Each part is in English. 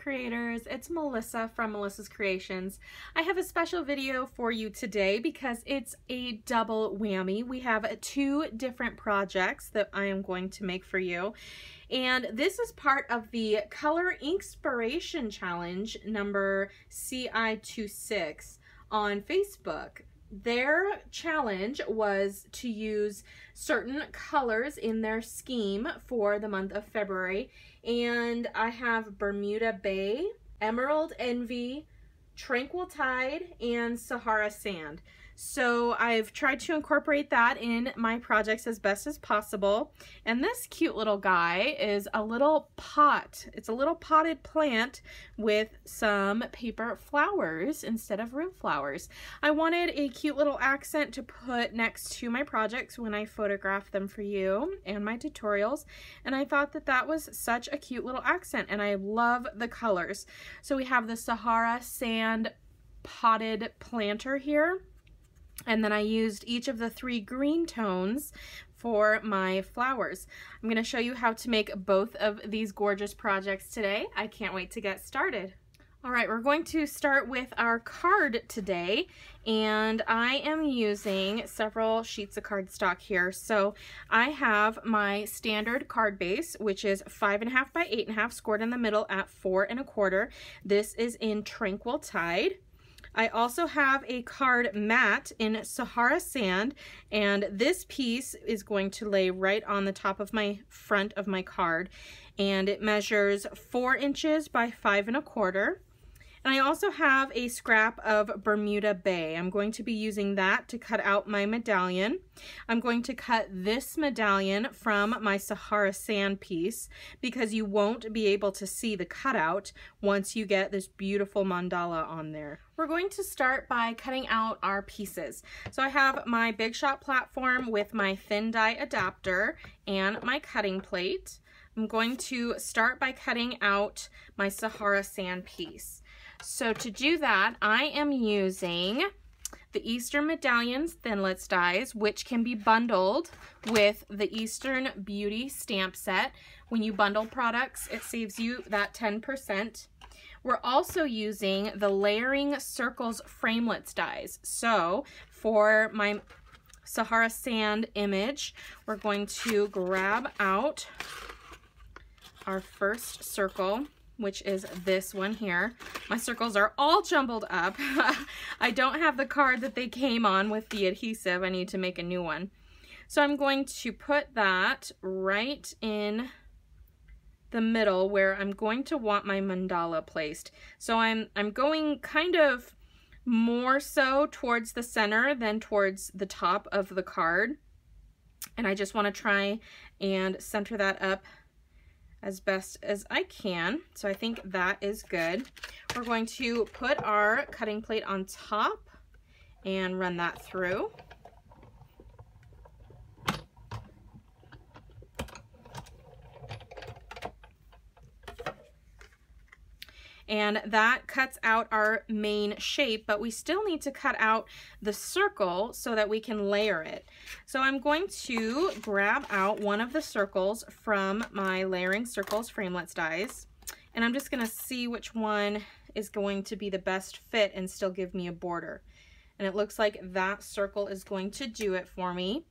creators, it's Melissa from Melissa's Creations. I have a special video for you today because it's a double whammy. We have two different projects that I am going to make for you. And this is part of the Color Inkspiration Challenge number CI26 on Facebook. Their challenge was to use certain colors in their scheme for the month of February, and I have Bermuda Bay, Emerald Envy, Tranquil Tide, and Sahara Sand. So I've tried to incorporate that in my projects as best as possible. And this cute little guy is a little pot. It's a little potted plant with some paper flowers instead of real flowers. I wanted a cute little accent to put next to my projects when I photograph them for you and my tutorials. And I thought that that was such a cute little accent, and I love the colors. So we have the Sahara Sand potted planter here. And then I used each of the three green tones for my flowers. I'm going to show you how to make both of these gorgeous projects today. I can't wait to get started. All right, we're going to start with our card today, and I am using several sheets of cardstock here. So I have my standard card base, which is 5.5 by 8.5, scored in the middle at 4 1/4. This is in Tranquil Tide. I also have a card mat in Sahara Sand, and this piece is going to lay right on the top of my front of my card, and it measures 4 inches by 5 1/4. And I also have a scrap of Bermuda Bay. I'm going to be using that to cut out my medallion. I'm going to cut this medallion from my Sahara Sand piece because you won't be able to see the cutout once you get this beautiful mandala on there. We're going to start by cutting out our pieces. So I have my Big Shot platform with my thin die adapter and my cutting plate. I'm going to start by cutting out my Sahara Sand piece. So to do that, I am using the Eastern Medallions Thinlits dies, which can be bundled with the Eastern Beauty stamp set. When you bundle products, it saves you that 10%. We're also using the Layering Circles Framelits dies. So for my Sahara Sand image, we're going to grab out our first circle, which is this one here. My circles are all jumbled up. I don't have the card that they came on with the adhesive. I need to make a new one. So I'm going to put that right in the middle where I'm going to want my mandala placed. So I'm going kind of more so towards the center than towards the top of the card. And I just want to try and center that up as best as I can. So I think that is good. We're going to put our cutting plate on top and run that through. And that cuts out our main shape, but we still need to cut out the circle so that we can layer it. So I'm going to grab out one of the circles from my Layering Circles Framelits dies, and I'm just gonna see which one is going to be the best fit and still give me a border. And it looks like that circle is going to do it for me.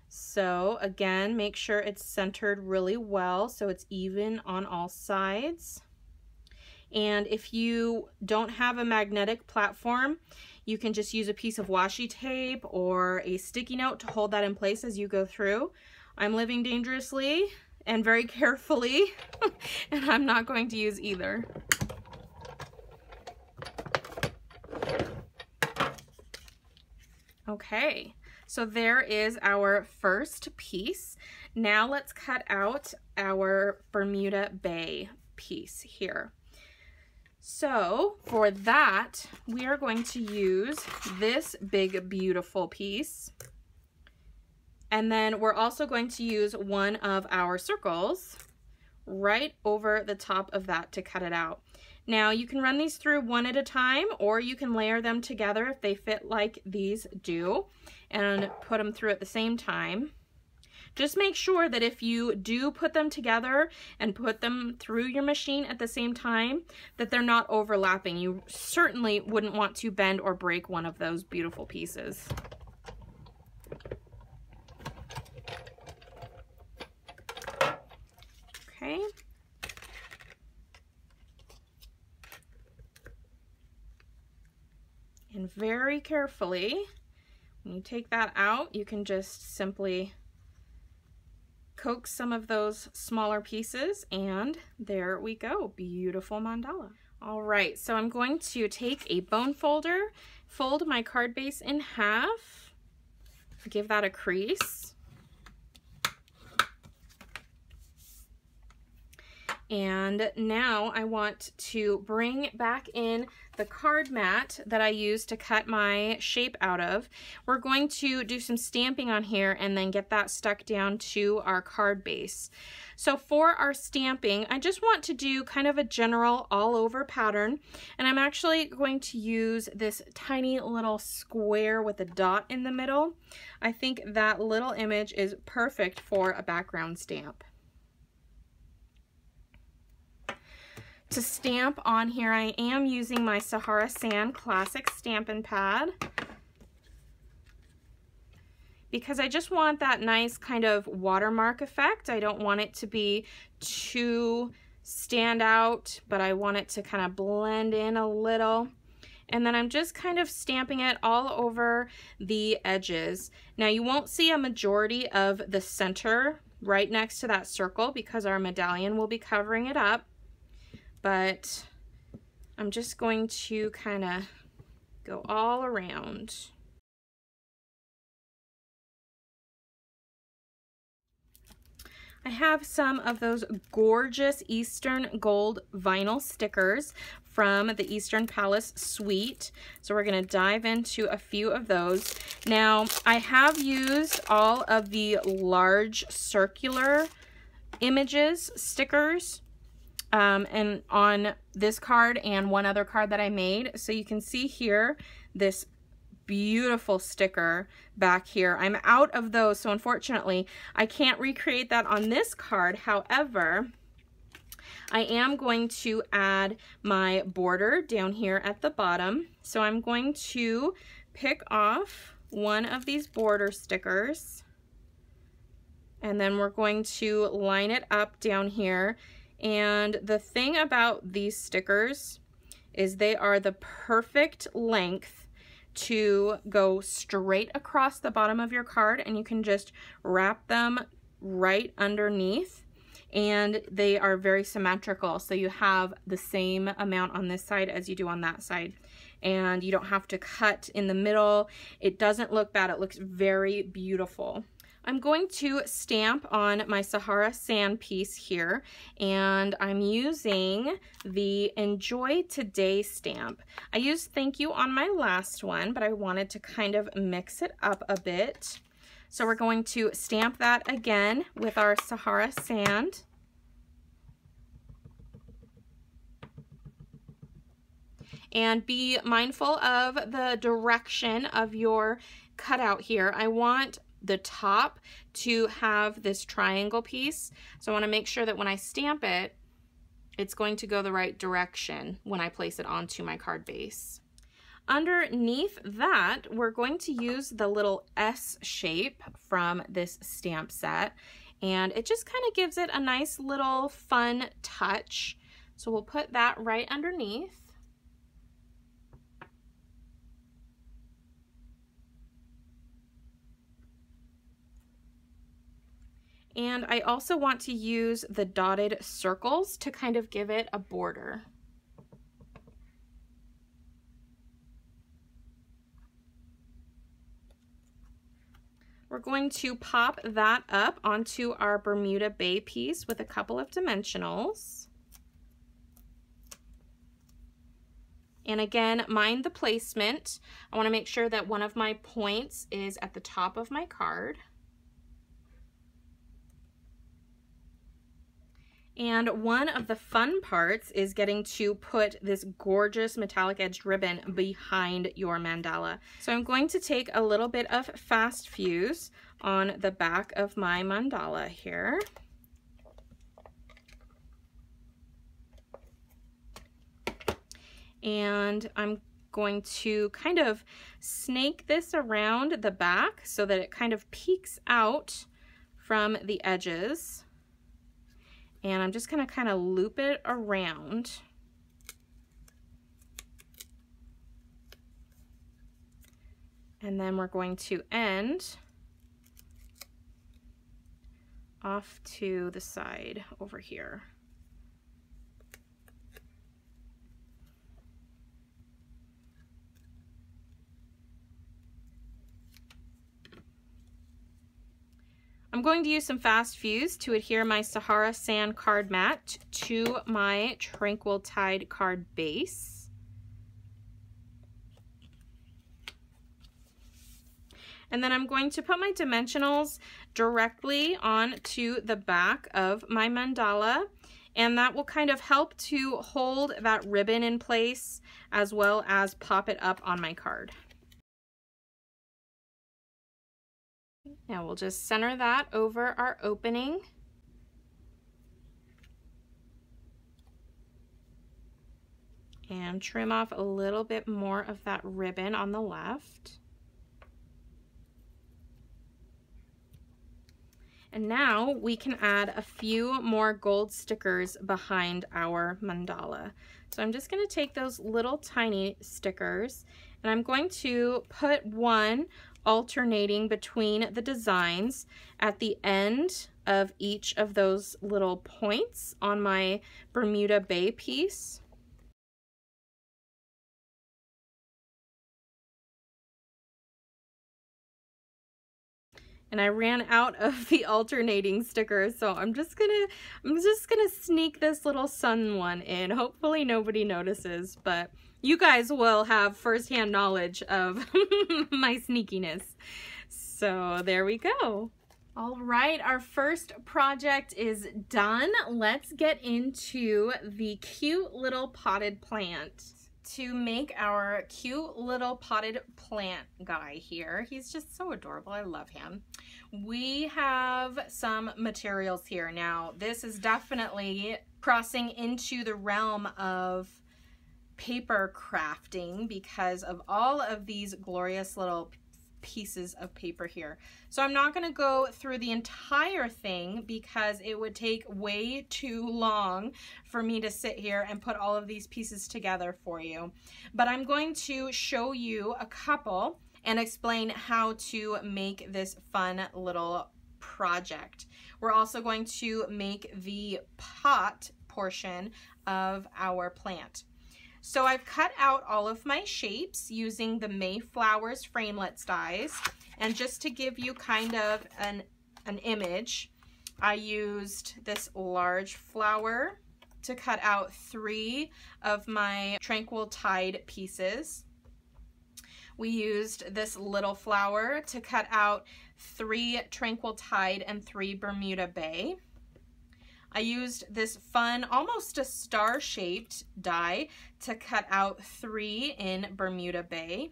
So again, make sure it's centered really well so it's even on all sides. And if you don't have a magnetic platform, you can just use a piece of washi tape or a sticky note to hold that in place as you go through. I'm living dangerously and very carefully, and I'm not going to use either. Okay, so there is our first piece. Now let's cut out our Bermuda Bay piece here. So for that, we are going to use this big, beautiful piece. And then we're also going to use one of our circles right over the top of that to cut it out. Now you can run these through one at a time, or you can layer them together if they fit like these do, and put them through at the same time. Just make sure that if you do put them together and put them through your machine at the same time, that they're not overlapping. You certainly wouldn't want to bend or break one of those beautiful pieces. Okay. And very carefully, when you take that out, you can just simply coax some of those smaller pieces, and there we go. Beautiful mandala. All right, so I'm going to take a bone folder, fold my card base in half, give that a crease. And now I want to bring back in the card mat that I used to cut my shape out of. We're going to do some stamping on here and then get that stuck down to our card base. So for our stamping, I just want to do kind of a general all over pattern. And I'm actually going to use this tiny little square with a dot in the middle. I think that little image is perfect for a background stamp. To stamp on here, I am using my Sahara Sand Classic Stampin' Pad because I just want that nice kind of watermark effect. I don't want it to be too stand out, but I want it to kind of blend in a little. And then I'm just kind of stamping it all over the edges. Now you won't see a majority of the center right next to that circle because our medallion will be covering it up. But I'm just going to kind of go all around. I have some of those gorgeous Eastern Gold vinyl stickers from the Eastern Palace suite. So we're going to dive into a few of those. Now, I have used all of the large circular images, stickers, and on this card and one other card that I made. So you can see here this beautiful sticker back here. I'm out of those, so unfortunately I can't recreate that on this card. However, I am going to add my border down here at the bottom. So I'm going to pick off one of these border stickers, and then we're going to line it up down here. And the thing about these stickers is they are the perfect length to go straight across the bottom of your card, and you can just wrap them right underneath, and they are very symmetrical, so you have the same amount on this side as you do on that side, and you don't have to cut in the middle. It doesn't look bad. It looks very beautiful. I'm going to stamp on my Sahara Sand piece here, and I'm using the Enjoy Today stamp. I used Thank You on my last one, but I wanted to kind of mix it up a bit. So we're going to stamp that again with our Sahara Sand. And be mindful of the direction of your cutout here. I want the top to have this triangle piece, so I want to make sure that when I stamp it, it's going to go the right direction when I place it onto my card base. Underneath that, we're going to use the little S shape from this stamp set, and it just kind of gives it a nice little fun touch. So we'll put that right underneath. And I also want to use the dotted circles to kind of give it a border. We're going to pop that up onto our Bermuda Bay piece with a couple of dimensionals. And again, mind the placement. I want to make sure that one of my points is at the top of my card. And one of the fun parts is getting to put this gorgeous metallic edged ribbon behind your mandala. So I'm going to take a little bit of fast fuse on the back of my mandala here. And I'm going to kind of snake this around the back so that it kind of peeks out from the edges. And I'm just going to kind of loop it around. And then we're going to end off to the side over here. I'm going to use some fast fuse to adhere my Sahara Sand card mat to my Tranquil Tide card base. And then I'm going to put my dimensionals directly onto the back of my mandala, and that will kind of help to hold that ribbon in place as well as pop it up on my card. Now we'll just center that over our opening. And trim off a little bit more of that ribbon on the left. And now we can add a few more gold stickers behind our mandala. So I'm just going to take those little tiny stickers and I'm going to put one alternating between the designs at the end of each of those little points on my Bermuda Bay piece. And I ran out of the alternating stickers, so I'm just gonna sneak this little sun one in. Hopefully nobody notices, but you guys will have firsthand knowledge of my sneakiness. So there we go. All right, our first project is done. Let's get into the cute little potted plant. To make our cute little potted plant guy here. He's just so adorable. I love him. We have some materials here. Now, this is definitely crossing into the realm of paper crafting because of all of these glorious little pieces of paper here. So I'm not going to go through the entire thing because it would take way too long for me to sit here and put all of these pieces together for you. But I'm going to show you a couple and explain how to make this fun little project. We're also going to make the pot portion of our plant. So I've cut out all of my shapes using the Mayflowers framelits dies, and just to give you kind of an image, I used this large flower to cut out 3 of my Tranquil Tide pieces. We used this little flower to cut out 3 Tranquil Tide and 3 Bermuda Bay. I used this fun, almost a star-shaped die to cut out 3 in Bermuda Bay.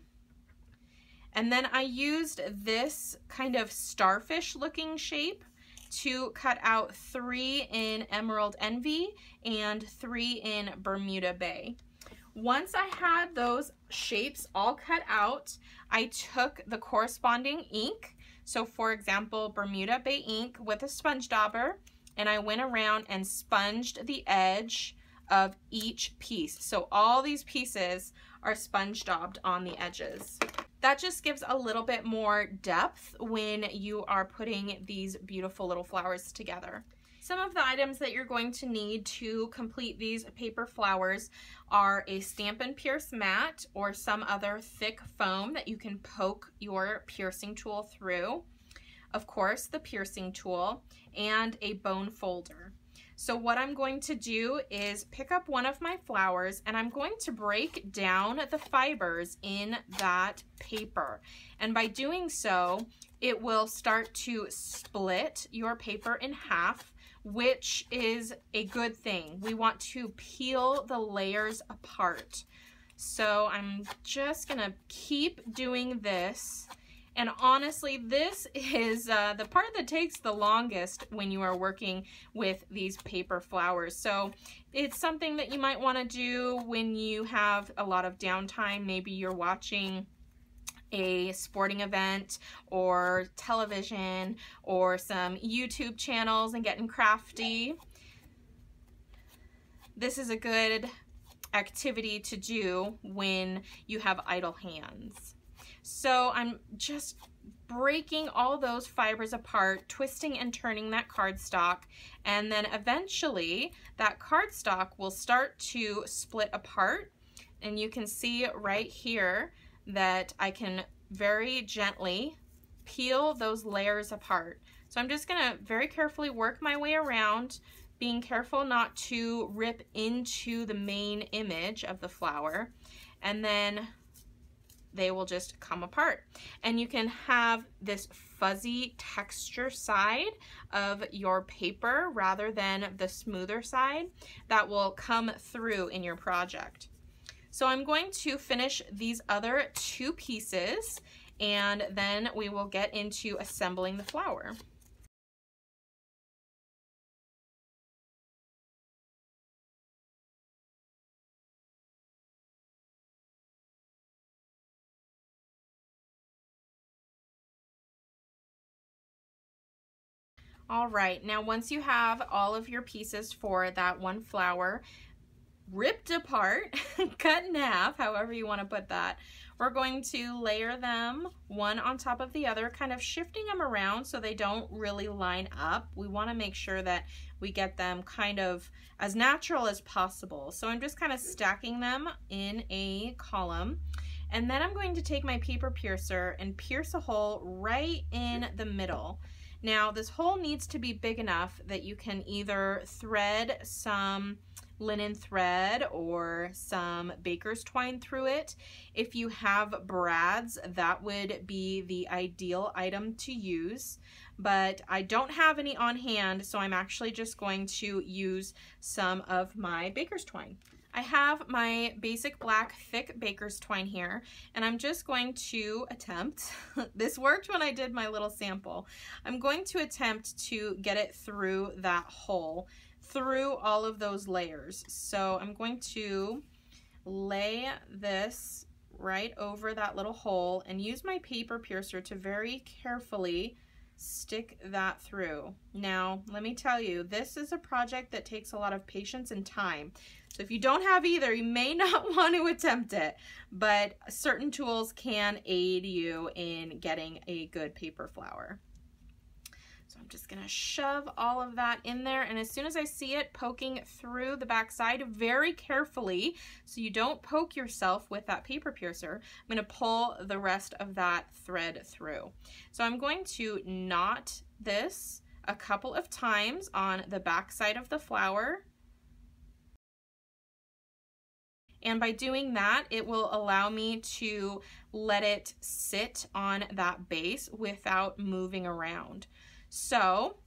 And then I used this kind of starfish-looking shape to cut out 3 in Emerald Envy and 3 in Bermuda Bay. Once I had those shapes all cut out, I took the corresponding ink. So for example, Bermuda Bay ink with a sponge dauber, and I went around and sponged the edge of each piece. So all these pieces are sponge daubed on the edges. That just gives a little bit more depth when you are putting these beautiful little flowers together. Some of the items that you're going to need to complete these paper flowers are a Stampin' Pierce mat or some other thick foam that you can poke your piercing tool through. Of course, the piercing tool, and a bone folder. So what I'm going to do is pick up one of my flowers and I'm going to break down the fibers in that paper. And by doing so, it will start to split your paper in half, which is a good thing. We want to peel the layers apart. So I'm just gonna keep doing this. And honestly, this is the part that takes the longest when you are working with these paper flowers. So it's something that you might want to do when you have a lot of downtime. Maybe you're watching a sporting event or television or some YouTube channels and getting crafty. This is a good activity to do when you have idle hands. So I'm just breaking all those fibers apart, twisting and turning that cardstock, and then eventually that cardstock will start to split apart. And you can see right here that I can very gently peel those layers apart. So I'm just gonna very carefully work my way around, being careful not to rip into the main image of the flower, and then they will just come apart. And you can have this fuzzy texture side of your paper rather than the smoother side that will come through in your project. So I'm going to finish these other two pieces and then we will get into assembling the flower. All right, now once you have all of your pieces for that one flower ripped apart, cut in half, however you want to put that, we're going to layer them one on top of the other, kind of shifting them around so they don't really line up. We want to make sure that we get them kind of as natural as possible. So I'm just kind of stacking them in a column. And then I'm going to take my paper piercer and pierce a hole right in the middle. Now this hole needs to be big enough that you can either thread some linen thread or some baker's twine through it. If you have brads, that would be the ideal item to use, but I don't have any on hand, so I'm actually just going to use some of my baker's twine. I have my basic black thick baker's twine here, and I'm just going to attempt, this worked when I did my little sample, I'm going to attempt to get it through that hole, through all of those layers. So I'm going to lay this right over that little hole and use my paper piercer to very carefully stick that through. Now, let me tell you, this is a project that takes a lot of patience and time. So if you don't have either, you may not want to attempt it, but certain tools can aid you in getting a good paper flower. So I'm just gonna shove all of that in there, and as soon as I see it poking through the back side very carefully, so you don't poke yourself with that paper piercer, I'm gonna pull the rest of that thread through. So I'm going to knot this a couple of times on the back side of the flower. And by doing that, it will allow me to let it sit on that base without moving around. So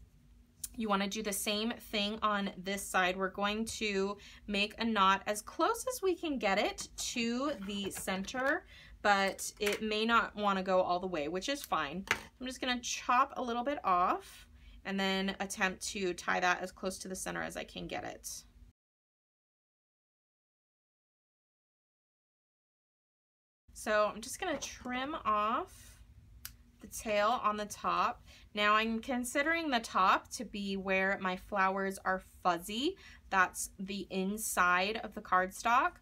you want to do the same thing on this side. We're going to make a knot as close as we can get it to the center, but it may not want to go all the way, which is fine. I'm just going to chop a little bit off and then attempt to tie that as close to the center as I can get it. So I'm just going to trim off the tail on the top. Now I'm considering the top to be where my flowers are fuzzy. That's the inside of the cardstock.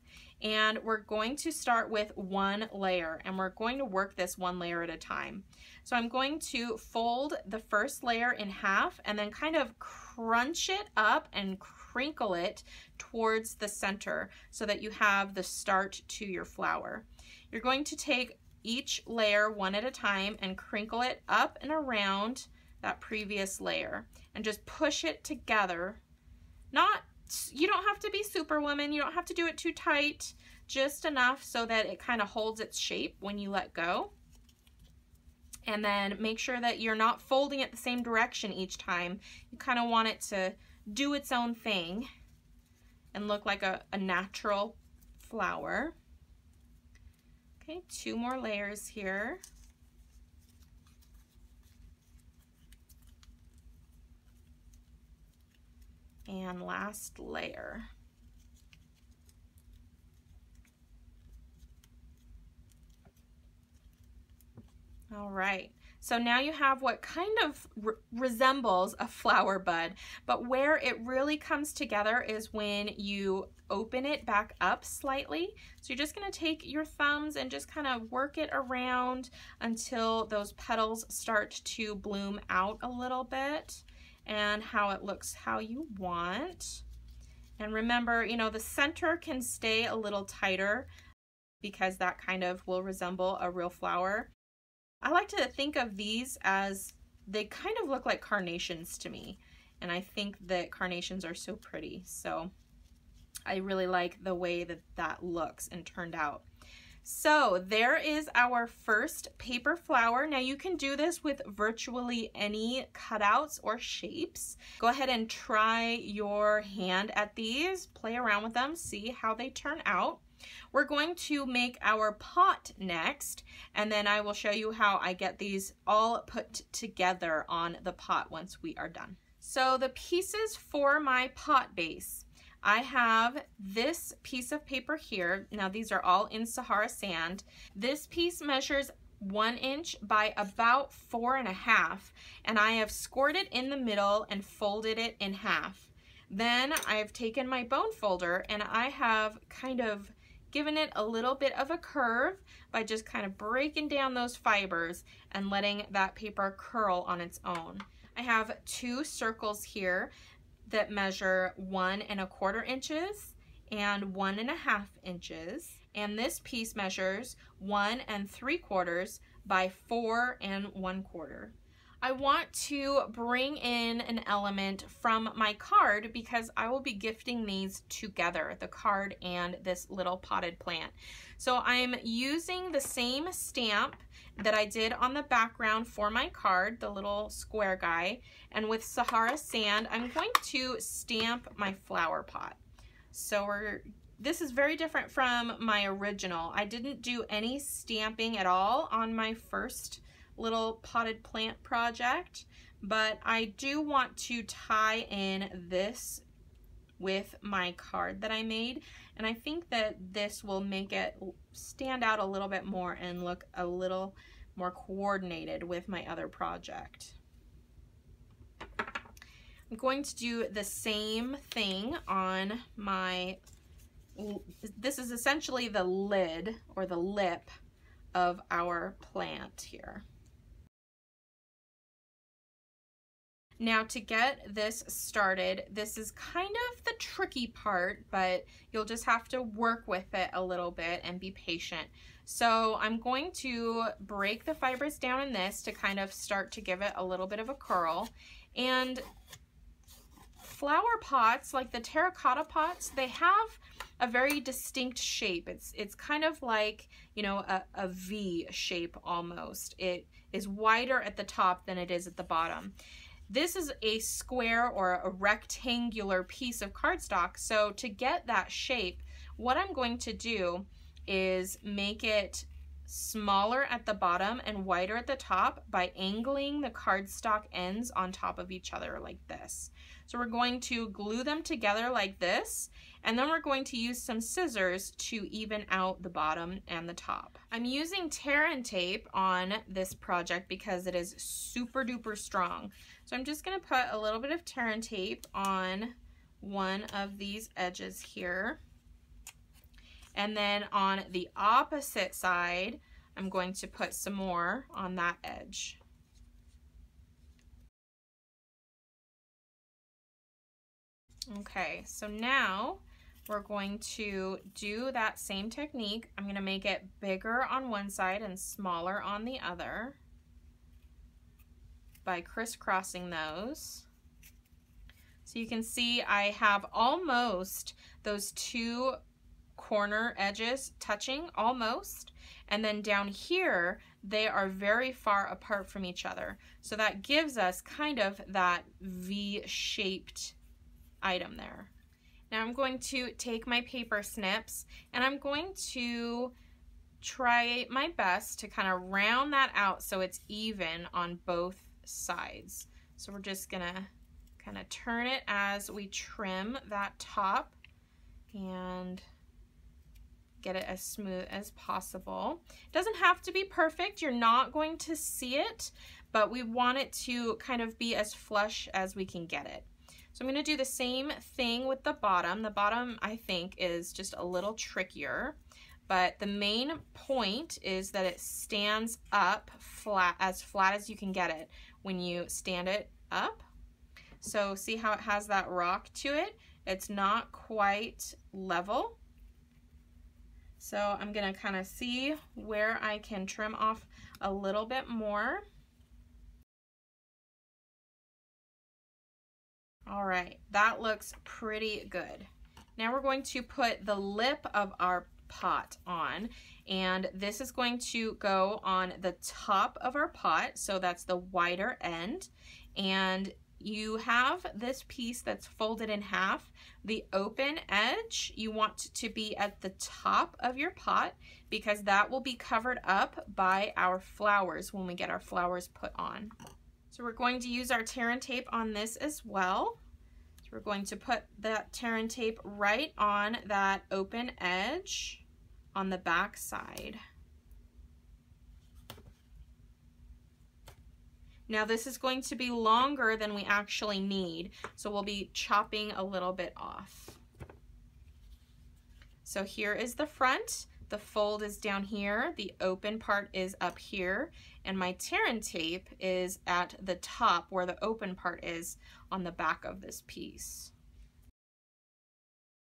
And we're going to start with one layer, and we're going to work this one layer at a time. So I'm going to fold the first layer in half and then kind of crunch it up and crinkle it towards the center so that you have the start to your flower. You're going to take each layer one at a time and crinkle it up and around that previous layer and just push it together. You don't have to be Superwoman, you don't have to do it too tight, just enough so that it kind of holds its shape when you let go. And then make sure that you're not folding it the same direction each time. You kind of want it to do its own thing and look like a natural flower. Okay, 2 more layers here. And last layer. All right, so now you have what kind of resembles a flower bud, but where it really comes together is when you open it back up slightly. So you're just gonna take your thumbs and just kind of work it around until those petals start to bloom out a little bit and how it looks how you want. And remember, you know, the center can stay a little tighter because that kind of will resemble a real flower. I like to think of these as they kind of look like carnations to me, and I think that carnations are so pretty, so I really like the way that that looks and turned out. So there is our first paper flower. Now you can do this with virtually any cutouts or shapes. Go ahead and try your hand at these, play around with them, see how they turn out. We're going to make our pot next, and then I will show you how I get these all put together on the pot once we are done. So the pieces for my pot base, I have this piece of paper here. Now these are all in Sahara sand. This piece measures 1 inch by about 4.5, and I have scored it in the middle and folded it in half. Then I've taken my bone folder and I have kind of given it a little bit of a curve by just kind of breaking down those fibers and letting that paper curl on its own. I have 2 circles here that measure 1¼ inches and 1½ inches, and this piece measures 1¾ by 4¼ I want to bring in an element from my card because I will be gifting these together, the card and this little potted plant. So I'm using the same stamp that I did on the background for my card, the little square guy, and with Sahara sand, I'm going to stamp my flower pot. So this is very different from my original. I didn't do any stamping at all on my first little potted plant project, but I do want to tie in this with my card that I made, and I think that this will make it stand out a little bit more and look a little more coordinated with my other project. I'm going to do the same thing on my, this is essentially the lid or the lip of our plant here. Now to get this started, this is kind of the tricky part, but you'll just have to work with it a little bit and be patient. So I'm going to break the fibers down in this to kind of start to give it a little bit of a curl. And flower pots, like the terracotta pots, they have a very distinct shape. It's kind of like, you know, a V shape almost. It is wider at the top than it is at the bottom. This is a square or a rectangular piece of cardstock, so to get that shape, what I'm going to do is make it smaller at the bottom and wider at the top by angling the cardstock ends on top of each other like this. So we're going to glue them together like this, and then we're going to use some scissors to even out the bottom and the top. I'm using Terran tape on this project because it is super duper strong. So I'm just going to put a little bit of Terran tape on one of these edges here. And then on the opposite side, I'm going to put some more on that edge. Okay, so now we're going to do that same technique. I'm going to make it bigger on one side and smaller on the other by crisscrossing those. So you can see I have almost those 2 corner edges touching, almost, and then down here they are very far apart from each other. So that gives us kind of that V-shaped item there. Now I'm going to take my paper snips and I'm going to try my best to kind of round that out so it's even on both sides. So we're just gonna kind of turn it as we trim that top and get it as smooth as possible. It doesn't have to be perfect. You're not going to see it, but we want it to kind of be as flush as we can get it. So I'm going to do the same thing with the bottom. The bottom, I think, is just a little trickier, but the main point is that it stands up flat as you can get it when you stand it up. So see how it has that rock to it? It's not quite level. So I'm going to kind of see where I can trim off a little bit more. All right, that looks pretty good. Now we're going to put the lip of our pot on, and this is going to go on the top of our pot, so that's the wider end. And you have this piece that's folded in half. The open edge, you want to be at the top of your pot because that will be covered up by our flowers when we get our flowers put on. So we're going to use our tear and tape on this as well. So we're going to put that tear and tape right on that open edge on the back side. Now this is going to be longer than we actually need, so we'll be chopping a little bit off. So here is the front. The fold is down here, the open part is up here, and my tear and tape is at the top where the open part is on the back of this piece.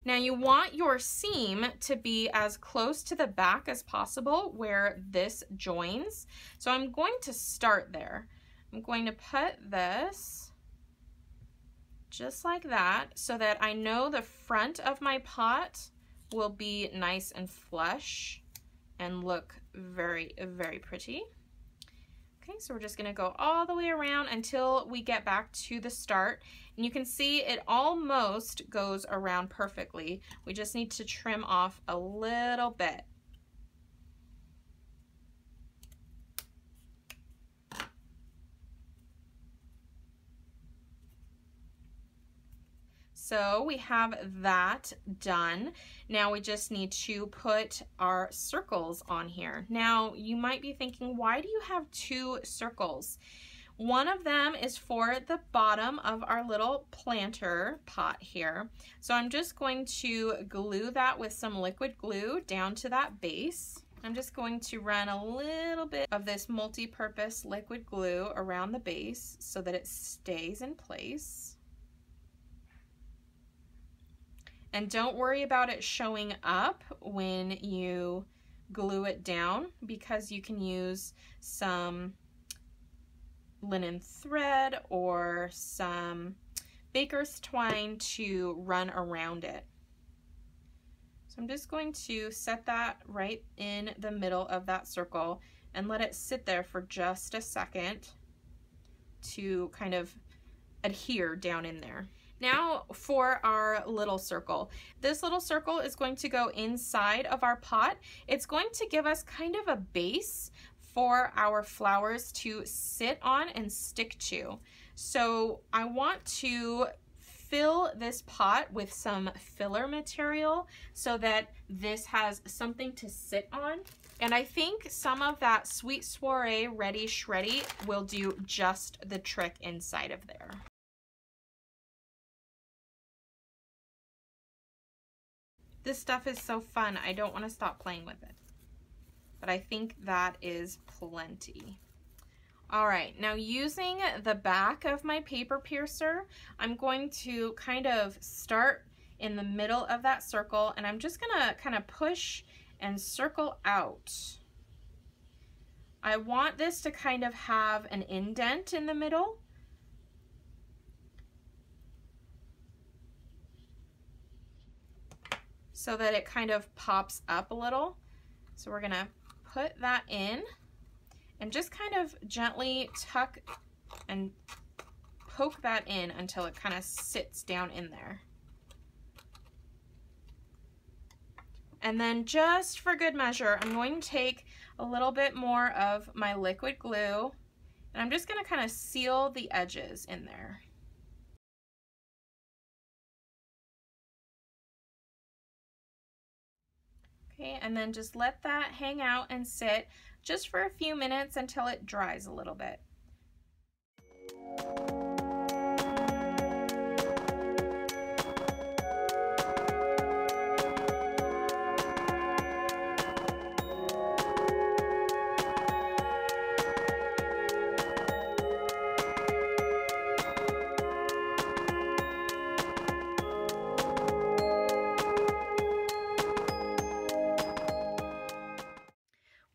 Now you want your seam to be as close to the back as possible where this joins. So I'm going to start there. I'm going to put this just like that so that I know the front of my pot will be nice and flush and look very, very pretty. Okay, so we're just gonna go all the way around until we get back to the start. And you can see it almost goes around perfectly. We just need to trim off a little bit. So we have that done. Now we just need to put our circles on here. Now you might be thinking, why do you have two circles? One of them is for the bottom of our little planter pot here. So I'm just going to glue that with some liquid glue down to that base. I'm just going to run a little bit of this multi-purpose liquid glue around the base so that it stays in place. And don't worry about it showing up when you glue it down, because you can use some linen thread or some baker's twine to run around it. So I'm just going to set that right in the middle of that circle and let it sit there for just a second to kind of adhere down in there. Now for our little circle. This little circle is going to go inside of our pot. It's going to give us kind of a base for our flowers to sit on and stick to. So I want to fill this pot with some filler material so that this has something to sit on. And I think some of that Sweet Soiree Ready Shreddy will do just the trick inside of there. This stuff is so fun, I don't want to stop playing with it. But I think that is plenty. All right, now using the back of my paper piercer, I'm going to kind of start in the middle of that circle, and I'm just gonna kind of push and circle out. I want this to kind of have an indent in the middle. So that it kind of pops up a little. So we're gonna put that in and just kind of gently tuck and poke that in until it kind of sits down in there. And then just for good measure, I'm going to take a little bit more of my liquid glue, and I'm just going to kind of seal the edges in there. Okay, and then just let that hang out and sit just for a few minutes until it dries a little bit.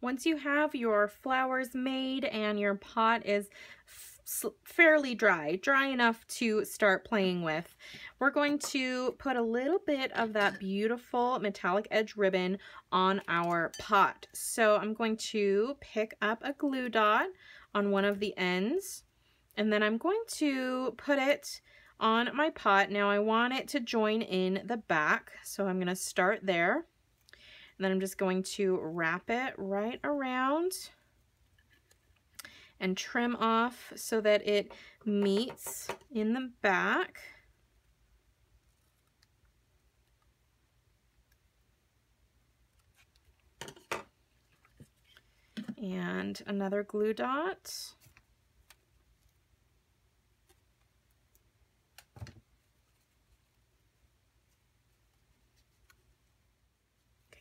Once you have your flowers made and your pot is fairly dry enough to start playing with, we're going to put a little bit of that beautiful metallic edge ribbon on our pot. So I'm going to pick up a glue dot on one of the ends, and then I'm going to put it on my pot. Now I want it to join in the back, so I'm going to start there. And then I'm just going to wrap it right around and trim off so that it meets in the back. And another glue dot.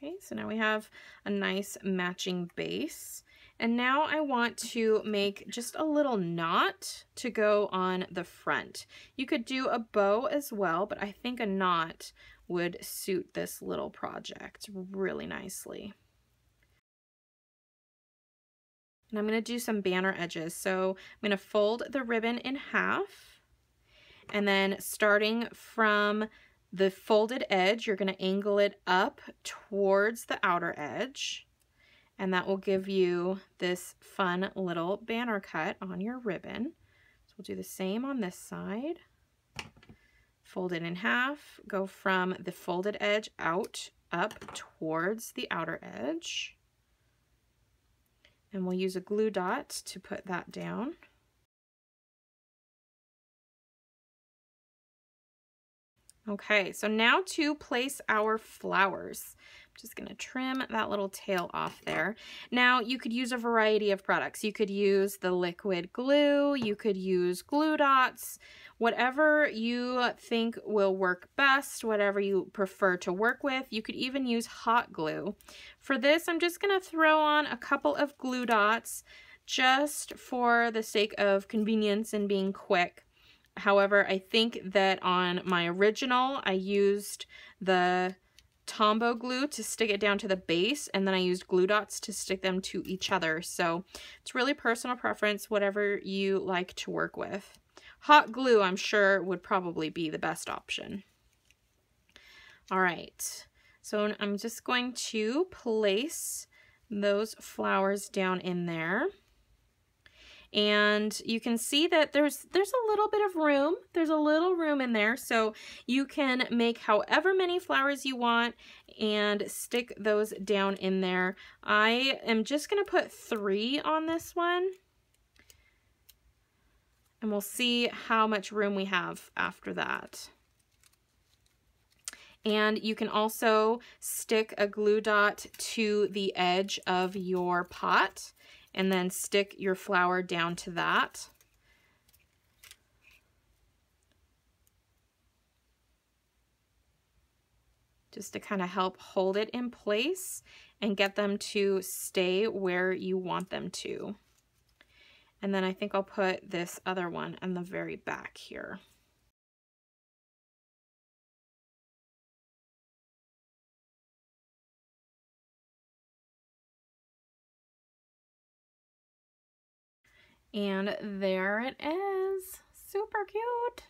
Okay, so now we have a nice matching base. And now I want to make just a little knot to go on the front. You could do a bow as well, but I think a knot would suit this little project really nicely. And I'm going to do some banner edges. So I'm going to fold the ribbon in half, and then starting from the folded edge, you're going to angle it up towards the outer edge, and that will give you this fun little banner cut on your ribbon. So we'll do the same on this side. Fold it in half, go from the folded edge out, up towards the outer edge, and we'll use a glue dot to put that down. Okay, so now to place our flowers. I'm just going to trim that little tail off there. Now you could use a variety of products. You could use the liquid glue, you could use glue dots, whatever you think will work best, whatever you prefer to work with. You could even use hot glue. For this, I'm just going to throw on a couple of glue dots just for the sake of convenience and being quick. However, I think that on my original, I used the Tombow glue to stick it down to the base, and then I used glue dots to stick them to each other. So it's really personal preference, whatever you like to work with. Hot glue, I'm sure, would probably be the best option. All right, so I'm just going to place those flowers down in there. And you can see that there's a little bit of room. There's a little room in there, so you can make however many flowers you want and stick those down in there. I am just going to put 3 on this one, and we'll see how much room we have after that. And you can also stick a glue dot to the edge of your pot and then stick your flower down to that. Just to kind of help hold it in place and get them to stay where you want them to. And then I think I'll put this other one on the very back here. And there it is. Super cute.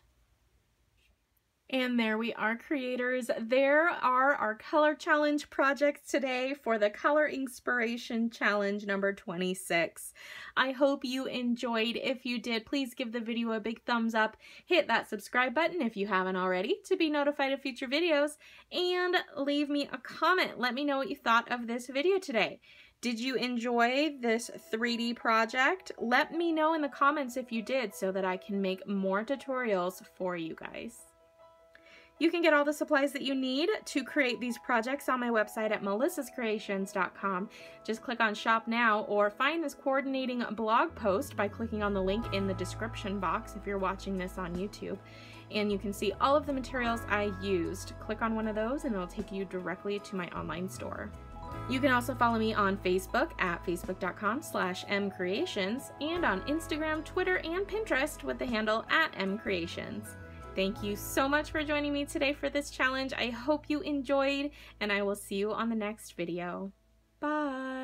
And there we are, creators. There are our color challenge projects today for the Color Inspiration Challenge number 26. I hope you enjoyed. If you did, please give the video a big thumbs up. Hit that subscribe button if you haven't already to be notified of future videos. And leave me a comment. Let me know what you thought of this video today. Did you enjoy this 3D project? Let me know in the comments if you did so that I can make more tutorials for you guys. You can get all the supplies that you need to create these projects on my website at melissascreations.com. Just click on Shop Now or find this coordinating blog post by clicking on the link in the description box if you're watching this on YouTube. And you can see all of the materials I used. Click on one of those and it'll take you directly to my online store. You can also follow me on Facebook at facebook.com/mcreations and on Instagram, Twitter, and Pinterest with the handle at mcreations. Thank you so much for joining me today for this challenge. I hope you enjoyed, and I will see you on the next video. Bye!